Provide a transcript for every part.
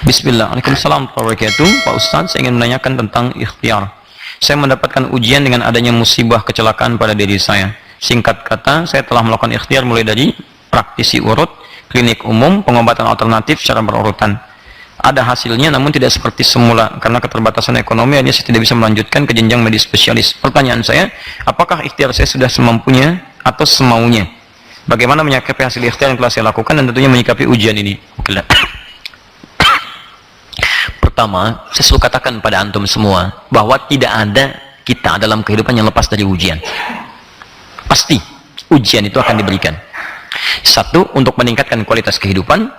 Bismillah, Waalaikumsalam warahmatullahi wabarakatuh. Pak Ustadz, saya ingin menanyakan tentang ikhtiar. Saya mendapatkan ujian dengan adanya musibah kecelakaan pada diri saya. Singkat kata, saya telah melakukan ikhtiar mulai dari praktisi urut, klinik umum, pengobatan alternatif secara berurutan. Ada hasilnya namun tidak seperti semula karena keterbatasan ekonomi, hanya saya tidak bisa melanjutkan ke jenjang medis spesialis. Pertanyaan saya, apakah ikhtiar saya sudah semampunya atau semaunya? Bagaimana menyikapi hasil ikhtiar yang telah saya lakukan dan tentunya menyikapi ujian ini? Pertama, saya selalu katakan pada antum semua bahwa tidak ada kita dalam kehidupan yang lepas dari ujian. Pasti ujian itu akan diberikan. Satu, untuk meningkatkan kualitas kehidupan.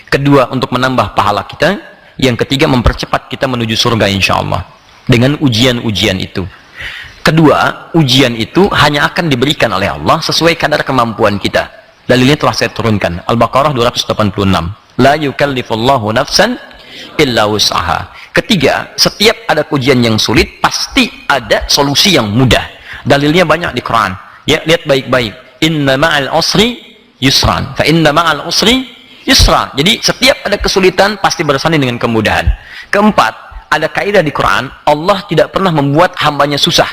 Kedua, untuk menambah pahala kita. Yang ketiga, mempercepat kita menuju surga insya Allah dengan ujian-ujian itu. Kedua, ujian itu hanya akan diberikan oleh Allah sesuai kadar kemampuan kita. Dalilnya telah saya turunkan, Al-Baqarah 286. La yukallifullahu nafsan illa wus'aha. Ketiga, setiap ada ujian yang sulit pasti ada solusi yang mudah. Dalilnya banyak di Quran. Ya, lihat baik-baik. Inna ma'al usri yusran. Fa inna ma'al usri yusra. Jadi setiap ada kesulitan pasti bersanding dengan kemudahan. Keempat, ada kaidah di Quran, Allah tidak pernah membuat hambanya susah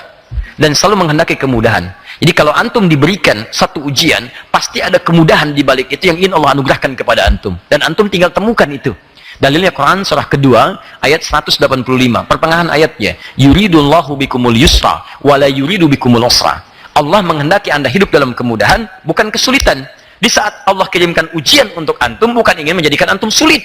dan selalu menghendaki kemudahan. Jadi kalau antum diberikan satu ujian, pasti ada kemudahan di balik itu yang ingin Allah anugerahkan kepada antum. Dan antum tinggal temukan itu. Dalilnya Quran surah kedua ayat 185, pertengahan ayatnya, yuridullahu bikumul yusra wala yuridu bikumul usra. Allah menghendaki Anda hidup dalam kemudahan, bukan kesulitan. Di saat Allah kirimkan ujian untuk antum, bukan ingin menjadikan antum sulit.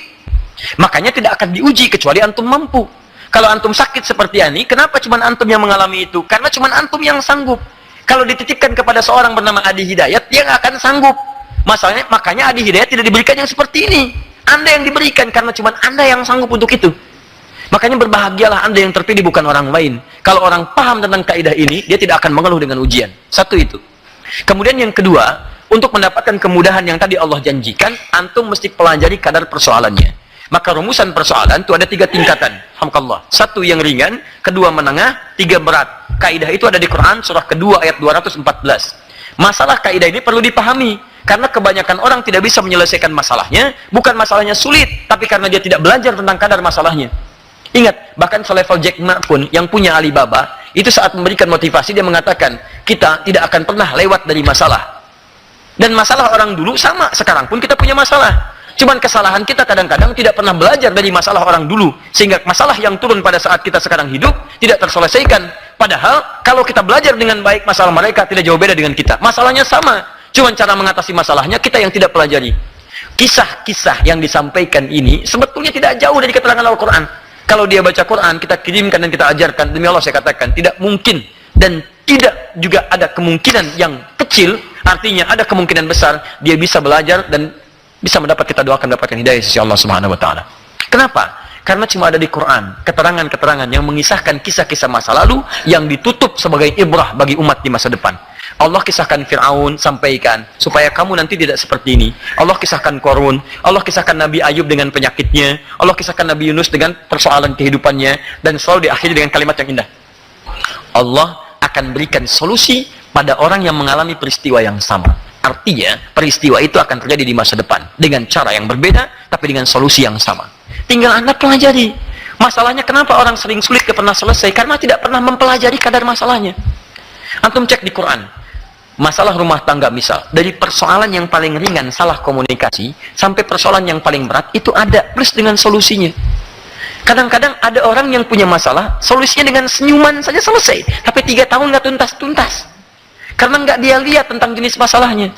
Makanya tidak akan diuji kecuali antum mampu. Kalau antum sakit seperti ini, kenapa cuma antum yang mengalami itu? Karena cuma antum yang sanggup. Kalau dititipkan kepada seorang bernama Adi Hidayat, dia nggak akan sanggup. Masalahnya, makanya Adi Hidayat tidak diberikan yang seperti ini. Anda yang diberikan karena cuma Anda yang sanggup untuk itu. Makanya berbahagialah Anda yang terpilih, bukan orang lain. Kalau orang paham tentang kaidah ini, dia tidak akan mengeluh dengan ujian. Satu itu. Kemudian yang kedua, untuk mendapatkan kemudahan yang tadi Allah janjikan, antum mesti pelajari kadar persoalannya. Maka rumusan persoalan itu ada 3 tingkatan. Alhamdulillah. 1 yang ringan, 2 menengah, 3 berat. Kaidah itu ada di Quran surah kedua ayat 214. Masalah kaidah ini perlu dipahami. Karena kebanyakan orang tidak bisa menyelesaikan masalahnya, bukan masalahnya sulit, tapi karena dia tidak belajar tentang kadar masalahnya. Ingat, bahkan selevel Jack Ma pun yang punya Alibaba, itu saat memberikan motivasi dia mengatakan, kita tidak akan pernah lewat dari masalah. Dan masalah orang dulu sama, sekarang pun kita punya masalah. Cuman kesalahan kita kadang-kadang tidak pernah belajar dari masalah orang dulu, sehingga masalah yang turun pada saat kita sekarang hidup tidak terselesaikan. Padahal kalau kita belajar dengan baik masalah mereka tidak jauh beda dengan kita. Masalahnya sama, cuman cara mengatasi masalahnya kita yang tidak pelajari. Kisah-kisah yang disampaikan ini sebetulnya tidak jauh dari keterangan Al-Quran. Kalau dia baca Quran, kita kirimkan dan kita ajarkan, demi Allah saya katakan, tidak mungkin dan tidak juga ada kemungkinan yang kecil, artinya ada kemungkinan besar dia bisa belajar dan bisa mendapat, kita doakan dapatkan hidayah sisi Allah Subhanahu wa taala. Kenapa? Karena cuma ada di Quran keterangan-keterangan yang mengisahkan kisah-kisah masa lalu yang ditutup sebagai ibrah bagi umat di masa depan. Allah kisahkan Fir'aun, sampaikan supaya kamu nanti tidak seperti ini. Allah kisahkan Qarun, Allah kisahkan Nabi Ayub dengan penyakitnya, Allah kisahkan Nabi Yunus dengan persoalan kehidupannya, dan selalu diakhiri dengan kalimat yang indah. Allah akan berikan solusi pada orang yang mengalami peristiwa yang sama. Artinya, peristiwa itu akan terjadi di masa depan dengan cara yang berbeda, tapi dengan solusi yang sama. Tinggal Anda pelajari. Masalahnya kenapa orang sering sulit pernah selesai? Karena tidak pernah mempelajari kadar masalahnya. Antum cek di Quran. Masalah rumah tangga misal, dari persoalan yang paling ringan, salah komunikasi, sampai persoalan yang paling berat, itu ada, plus dengan solusinya. Kadang-kadang ada orang yang punya masalah, solusinya dengan senyuman saja selesai, tapi 3 tahun nggak tuntas-tuntas. Karena nggak dia lihat tentang jenis masalahnya.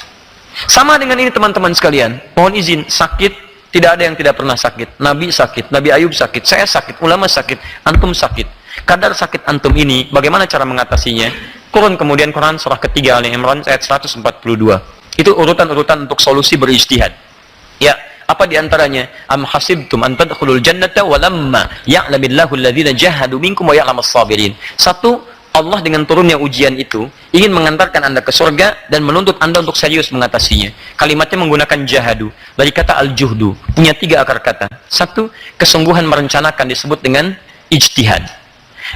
Sama dengan ini teman-teman sekalian, mohon izin, sakit, tidak ada yang tidak pernah sakit. Nabi sakit, Nabi Ayub sakit, saya sakit, ulama sakit, antum sakit. Kadar sakit antum ini, bagaimana cara mengatasinya? Turun kemudian Quran surah ketiga Ali Imran ayat 142. Itu urutan-urutan untuk solusi berijtihad. Ya, apa diantaranya? Am hasibtum an tadkhulul jannata walamma ya'lamillahu alladhina jahadu minkum wa ya'lamas sabirin. 1, Allah dengan turunnya ujian itu ingin mengantarkan Anda ke surga dan menuntut Anda untuk serius mengatasinya. Kalimatnya menggunakan jahadu dari kata al-juhdu, punya 3 akar kata. 1, kesungguhan merencanakan disebut dengan ijtihad.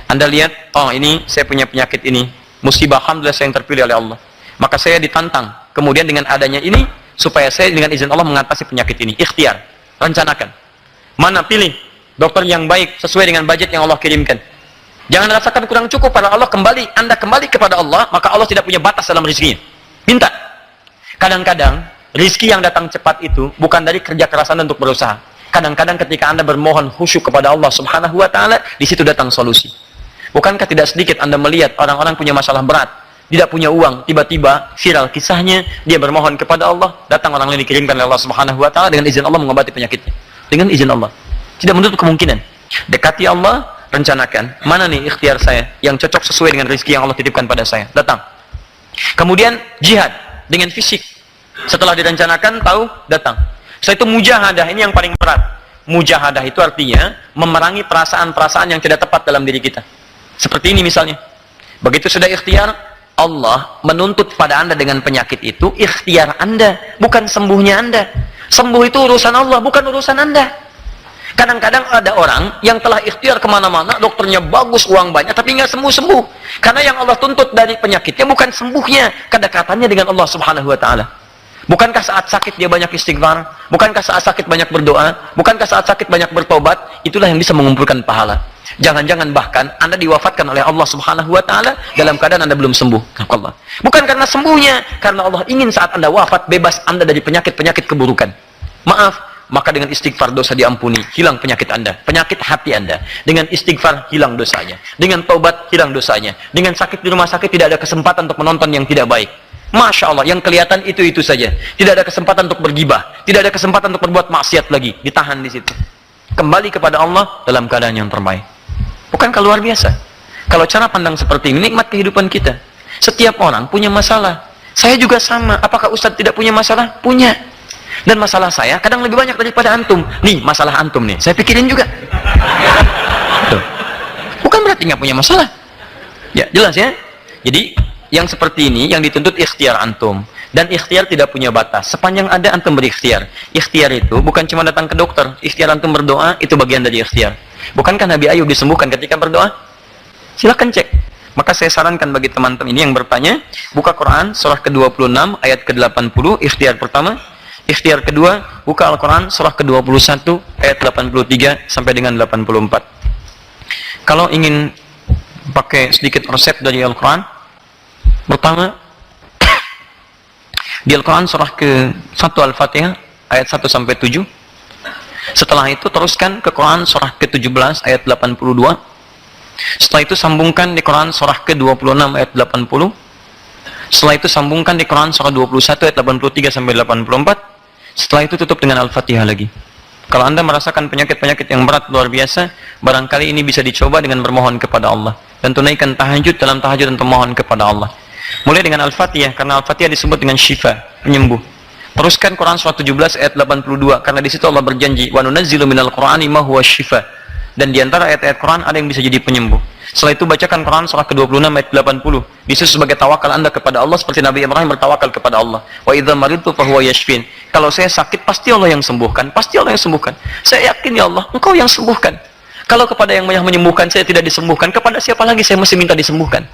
Anda lihat, oh ini saya punya penyakit ini, musibah, alhamdulillah saya yang terpilih oleh Allah, maka saya ditantang kemudian dengan adanya ini supaya saya dengan izin Allah mengatasi penyakit ini. Ikhtiar, rencanakan. Mana pilih dokter yang baik sesuai dengan budget yang Allah kirimkan. Jangan rasakan kurang cukup pada Allah, Anda kembali kepada Allah, maka Allah tidak punya batas dalam rezekinya. Minta. Kadang-kadang rezeki yang datang cepat itu bukan dari kerja keras Anda untuk berusaha. Kadang-kadang ketika Anda bermohon khusyuk kepada Allah Subhanahu wa taala, di situ datang solusi. Bukankah tidak sedikit Anda melihat orang-orang punya masalah berat, tidak punya uang, tiba-tiba viral kisahnya, dia bermohon kepada Allah, datang orang lain dikirimkan oleh Allah Subhanahu wa taala dengan izin Allah mengobati penyakitnya. Dengan izin Allah. Tidak menutup kemungkinan. Dekati Allah, rencanakan, mana nih ikhtiar saya yang cocok sesuai dengan rezeki yang Allah titipkan pada saya. Datang. Kemudian jihad dengan fisik. Setelah direncanakan, tahu, datang. Setelah itu mujahadah, ini yang paling berat. Mujahadah itu artinya memerangi perasaan-perasaan yang tidak tepat dalam diri kita. Seperti ini misalnya. Begitu sudah ikhtiar, Allah menuntut pada Anda dengan penyakit itu, ikhtiar Anda, bukan sembuhnya Anda. Sembuh itu urusan Allah, bukan urusan Anda. Kadang-kadang ada orang yang telah ikhtiar kemana-mana, dokternya bagus, uang banyak, tapi nggak sembuh-sembuh. Karena yang Allah tuntut dari penyakitnya bukan sembuhnya, kedekatannya dengan Allah Subhanahu wa taala. Bukankah saat sakit dia banyak istighfar? Bukankah saat sakit banyak berdoa? Bukankah saat sakit banyak bertobat? Itulah yang bisa mengumpulkan pahala. Jangan-jangan bahkan Anda diwafatkan oleh Allah Subhanahu wa taala dalam keadaan Anda belum sembuh. Allah. Bukan karena sembuhnya, karena Allah ingin saat Anda wafat bebas Anda dari penyakit-penyakit keburukan. Maaf, maka dengan istighfar dosa diampuni, hilang penyakit Anda, penyakit hati Anda. Dengan istighfar hilang dosanya, dengan taubat hilang dosanya, dengan sakit di rumah sakit tidak ada kesempatan untuk menonton yang tidak baik. Masya Allah, yang kelihatan itu saja. Tidak ada kesempatan untuk bergibah, tidak ada kesempatan untuk berbuat maksiat lagi, ditahan di situ. Kembali kepada Allah dalam keadaan yang terbaik. Bukankah luar biasa? Kalau cara pandang seperti ini, nikmat kehidupan kita. Setiap orang punya masalah. Saya juga sama. Apakah Ustadz tidak punya masalah? Punya. Dan masalah saya kadang lebih banyak daripada antum. Nih, masalah antum nih, saya pikirin juga. Tuh. Bukan berarti nggak punya masalah. Ya, jelas ya. Jadi, yang seperti ini yang dituntut ikhtiar antum. Dan ikhtiar tidak punya batas. Sepanjang ada antum berikhtiar. Ikhtiar itu bukan cuma datang ke dokter. Ikhtiar antum berdoa, itu bagian dari ikhtiar. Bukankah Nabi Ayub disembuhkan ketika berdoa? Silakan cek. Maka saya sarankan bagi teman-teman ini yang bertanya, buka Quran surah ke-26 ayat ke-80, ikhtiar pertama. Ikhtiar kedua, buka Al-Quran surah ke-21 ayat 83 sampai dengan 84. Kalau ingin pakai sedikit resep dari Al-Quran, pertama di Al-Quran surah ke-1 Al-Fatihah ayat 1 sampai 7. Setelah itu teruskan ke Quran surah ke-17 ayat 82. Setelah itu sambungkan di Quran surah ke-26 ayat 80. Setelah itu sambungkan di Quran surah 21 ayat 83 sampai 84. Setelah itu tutup dengan Al-Fatihah lagi. Kalau Anda merasakan penyakit-penyakit yang berat luar biasa, barangkali ini bisa dicoba dengan bermohon kepada Allah. Dan tunaikan tahajud dalam tahajud dan memohon kepada Allah. Mulai dengan Al-Fatihah, karena Al-Fatihah disebut dengan syifa, penyembuh. Teruskan Quran surah 17 ayat 82, karena di situ Allah berjanji, wa nunazzilu minal Qur'ani ma huwa syifa. Dan di antara ayat-ayat Quran ada yang bisa jadi penyembuh. Setelah itu bacakan Quran surah ke-26 ayat 80. Itu sebagai tawakal Anda kepada Allah seperti Nabi Ibrahim bertawakal kepada Allah. Wa idza maridtu fa huwa yashfin. Kalau saya sakit pasti Allah yang sembuhkan, pasti Allah yang sembuhkan. Saya yakin ya Allah, Engkau yang sembuhkan. Kalau kepada yang menyembuhkan saya tidak disembuhkan, kepada siapa lagi saya mesti minta disembuhkan?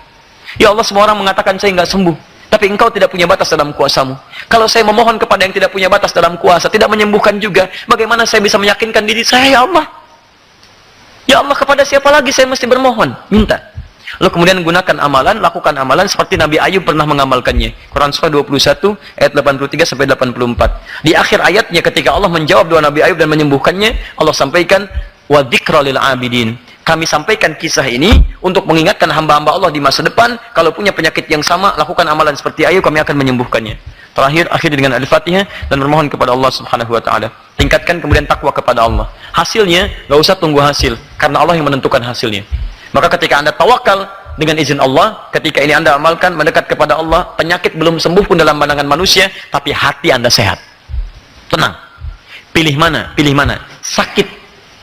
Ya Allah, semua orang mengatakan saya enggak sembuh, tapi Engkau tidak punya batas dalam kuasamu. Kalau saya memohon kepada yang tidak punya batas dalam kuasa, tidak menyembuhkan juga, bagaimana saya bisa meyakinkan diri saya, ya Allah? Ya Allah, kepada siapa lagi saya mesti bermohon? Minta. Lalu kemudian gunakan amalan, lakukan amalan seperti Nabi Ayub pernah mengamalkannya. Quran surah 21 ayat 83 sampai 84. Di akhir ayatnya ketika Allah menjawab doa Nabi Ayub dan menyembuhkannya, Allah sampaikan wa dzikra lil abidin. Kami sampaikan kisah ini untuk mengingatkan hamba-hamba Allah di masa depan, kalau punya penyakit yang sama, lakukan amalan seperti Ayub, kami akan menyembuhkannya. Terakhir, akhir dengan Al-Fatihah dan bermohon kepada Allah Subhanahu wa taala. Tingkatkan kemudian takwa kepada Allah. Hasilnya, nggak usah tunggu hasil, karena Allah yang menentukan hasilnya. Maka ketika Anda tawakal dengan izin Allah, ketika ini Anda amalkan, mendekat kepada Allah, penyakit belum sembuh pun dalam pandangan manusia, tapi hati Anda sehat. Tenang. Pilih mana? Pilih mana? Sakit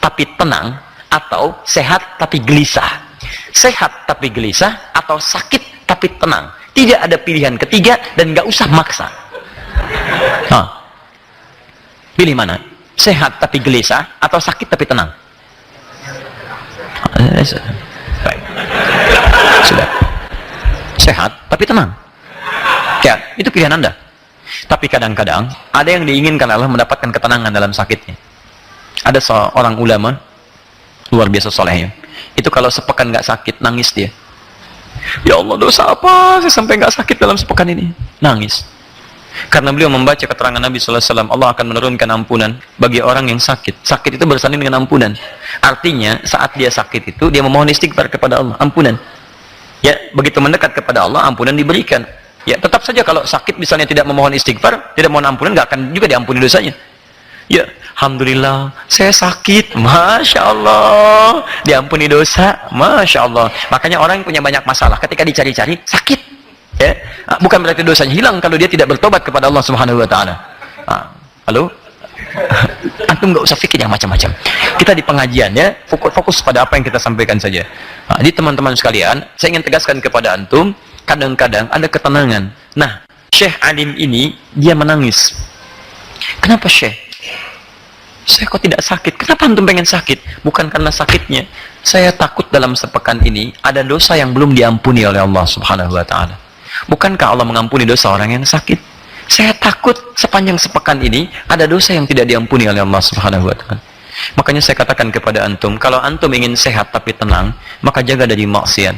tapi tenang, atau sehat tapi gelisah? Sehat tapi gelisah, atau sakit tapi tenang? Tidak ada pilihan ketiga dan nggak usah maksa. Pilih mana? Sehat tapi gelisah, atau sakit tapi tenang? Baik. Sudah. Sehat tapi tenang. Ya, itu pilihan Anda. Tapi kadang-kadang ada yang diinginkan Allah mendapatkan ketenangan dalam sakitnya. Ada seorang ulama luar biasa solehnya. Itu kalau sepekan nggak sakit, nangis dia. Ya Allah, dosa apa saya sampai nggak sakit dalam sepekan ini? Nangis. Karena beliau membaca keterangan Nabi sallallahu alaihi wasallam, Allah akan menurunkan ampunan bagi orang yang sakit. Sakit itu bersanding dengan ampunan. Artinya saat dia sakit itu dia memohon istighfar kepada Allah, ampunan. Ya, begitu mendekat kepada Allah, ampunan diberikan. Ya, tetap saja kalau sakit misalnya tidak memohon istighfar, tidak mohon ampunan, nggak akan juga diampuni dosanya. Ya, alhamdulillah, saya sakit, masya Allah, diampuni dosa, masya Allah. Makanya orang yang punya banyak masalah, ketika dicari-cari sakit, ya, bukan berarti dosanya hilang kalau dia tidak bertobat kepada Allah Subhanahu Wa Taala. Halo, antum nggak usah pikir yang macam-macam. Kita di pengajian ya, fokus pada apa yang kita sampaikan saja. Jadi teman-teman sekalian, saya ingin tegaskan kepada antum, kadang-kadang ada ketenangan. Nah, Syekh Alim ini dia menangis. Kenapa Syekh? Saya kok tidak sakit? Kenapa antum pengen sakit? Bukan karena sakitnya. Saya takut dalam sepekan ini ada dosa yang belum diampuni oleh Allah Subhanahu Wa Taala. Bukankah Allah mengampuni dosa orang yang sakit? Saya takut sepanjang sepekan ini ada dosa yang tidak diampuni oleh Allah Subhanahu Wa Taala. Makanya saya katakan kepada antum, kalau antum ingin sehat tapi tenang, maka jaga dari maksiat,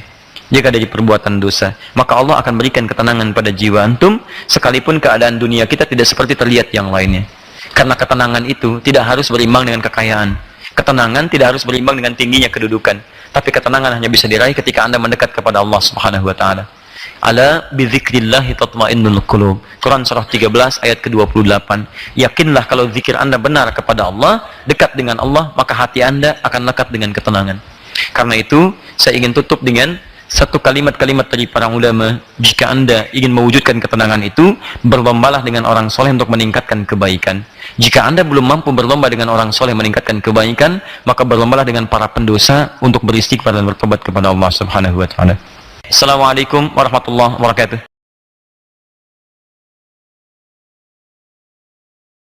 jaga dari perbuatan dosa. Maka Allah akan berikan ketenangan pada jiwa antum, sekalipun keadaan dunia kita tidak seperti terlihat yang lainnya. Karena ketenangan itu tidak harus berimbang dengan kekayaan. Ketenangan tidak harus berimbang dengan tingginya kedudukan. Tapi ketenangan hanya bisa diraih ketika Anda mendekat kepada Allah Subhanahu Wa Taala. Ala bidzikrillahi tatmainnul qulub. Quran surah 13 ayat ke-28. Yakinlah kalau zikir Anda benar kepada Allah, dekat dengan Allah, maka hati Anda akan lekat dengan ketenangan. Karena itu, saya ingin tutup dengan satu kalimat-kalimat dari para ulama. Jika Anda ingin mewujudkan ketenangan itu, berlombalah dengan orang soleh untuk meningkatkan kebaikan. Jika Anda belum mampu berlomba dengan orang soleh meningkatkan kebaikan, maka berlombalah dengan para pendosa untuk beristighfar dan bertobat kepada Allah Subhanahu Wa Taala. Assalamualaikum warahmatullahi wabarakatuh.